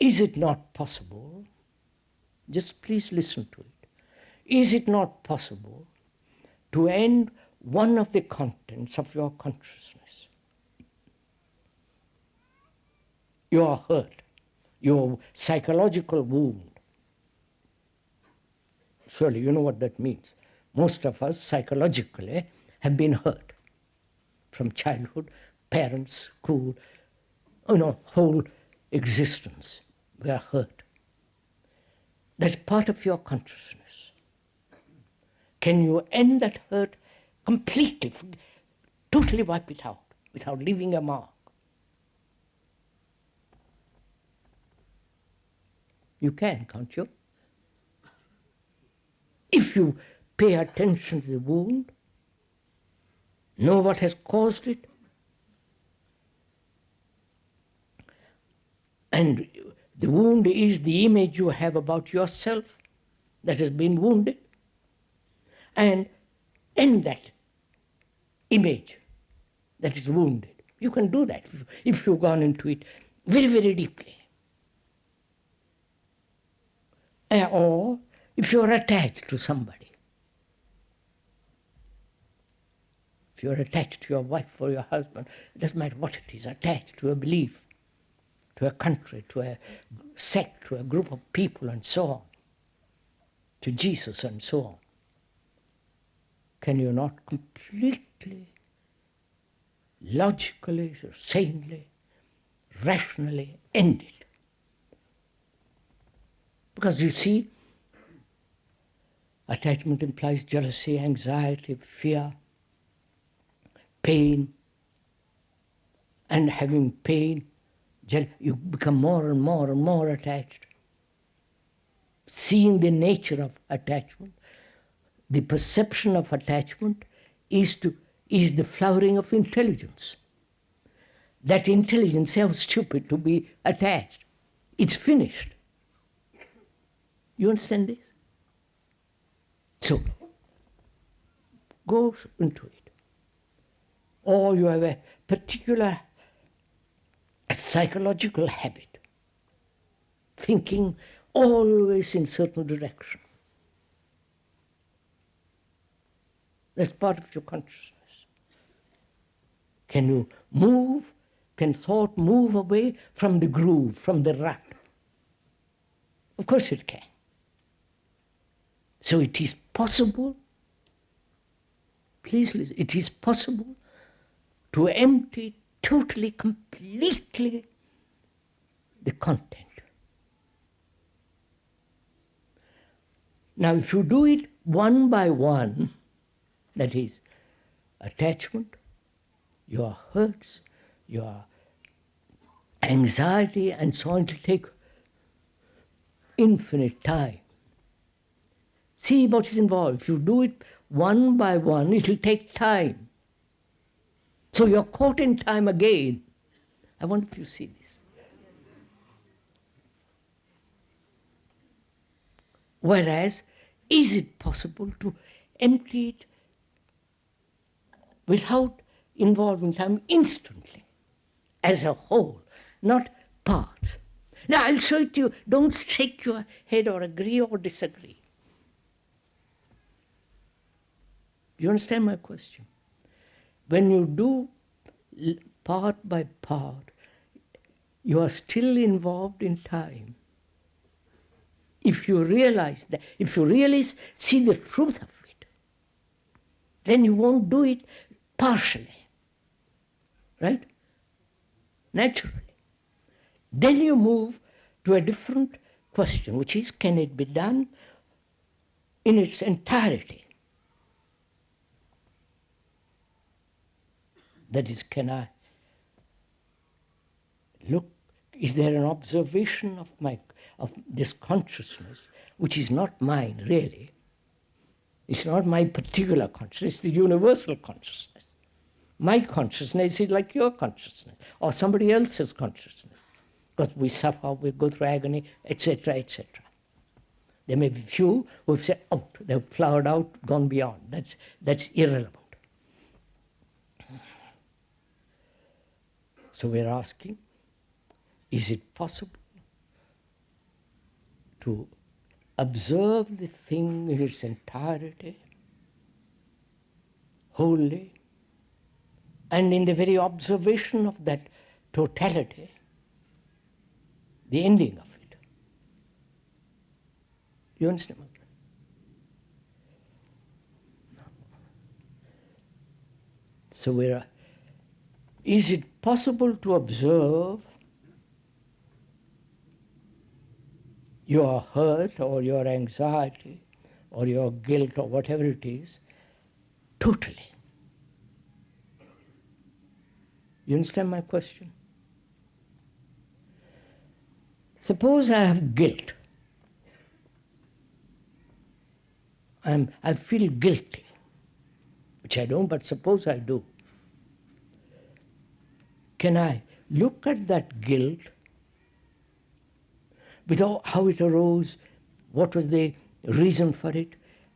Is it not possible, just please listen to it, is it not possible to end one of the contents of your consciousness? Your hurt, your psychological wound. Surely you know what that means. Most of us psychologically have been hurt from childhood, parents, school, whole existence. We are hurt. That's part of your consciousness. Can you end that hurt completely, totally wipe it out, without leaving a mark? You can, can't you? If you pay attention to the wound, know what has caused it, and the wound is the image you have about yourself that has been wounded, and end that image that is wounded. You can do that if you've gone into it very, very deeply. Or if you're attached to somebody. If you're attached to your wife or your husband, it doesn't matter what it is, attached to a belief, to a country, to a sect, to a group of people and so on, to Jesus and so on. Can you not completely, logically, sanely, rationally end it? Because you see, attachment implies jealousy, anxiety, fear, pain, and having pain, you become more and more and more attached. Seeing the nature of attachment, the perception of attachment is the flowering of intelligence. That intelligence sounds stupid to be attached. It's finished. You understand this? So, go into it. Or you have a particular psychological habit, thinking always in certain direction. That's part of your consciousness. Can thought move away from the groove, from the rut? Of course it can. So it is possible, please listen, it is possible to empty totally, completely the content. Now if you do it one by one, that is, attachment, your hurts, your anxiety, and so on, it will take infinite time. See what is involved. If you do it one by one, it will take time. So you're caught in time again. I wonder if you see this. Whereas, is it possible to empty it without involving time instantly, as a whole, not parts? Now I'll show it to you. Don't shake your head or agree or disagree. You understand my question? When you do part by part, you are still involved in time. If you realize that, if you really see the truth of it, then you won't do it partially, right? Naturally. Then you move to a different question, which is, can it be done in its entirety? That is, can I look, is there an observation of this consciousness, which is not mine really? It's not my particular consciousness, it's the universal consciousness. My consciousness is like your consciousness, or somebody else's consciousness. Because we suffer, we go through agony, etc., etc. There may be few who have said, oh, they've flowered out, gone beyond. That's irrelevant. So we're asking, is it possible to observe the thing in its entirety, wholly, and in the very observation of that totality, the ending of it. You understand? So is it possible to observe your hurt or your anxiety or your guilt or whatever it is totally? You understand my question? Suppose I have guilt. I feel guilty, which I don't, but suppose I do. Can I look at that guilt with how it arose, what was the reason for it,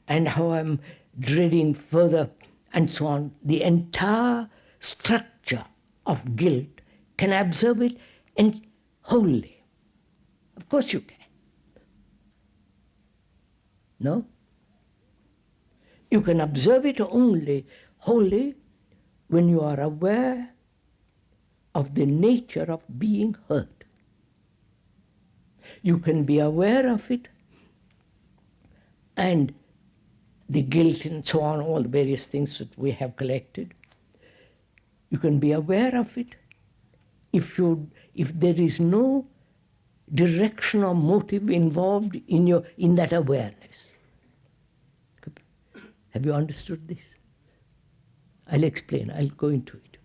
and how I'm dreading further, and so on? The entire structure of guilt, can I observe it and wholly? Of course you can. No? You can observe it only wholly when you are aware of the nature of being hurt. You can be aware of it and the guilt and so on, all the various things that we have collected. You can be aware of it if there is no direction or motive involved in that awareness. Have you understood this? I'll explain. I'll go into it.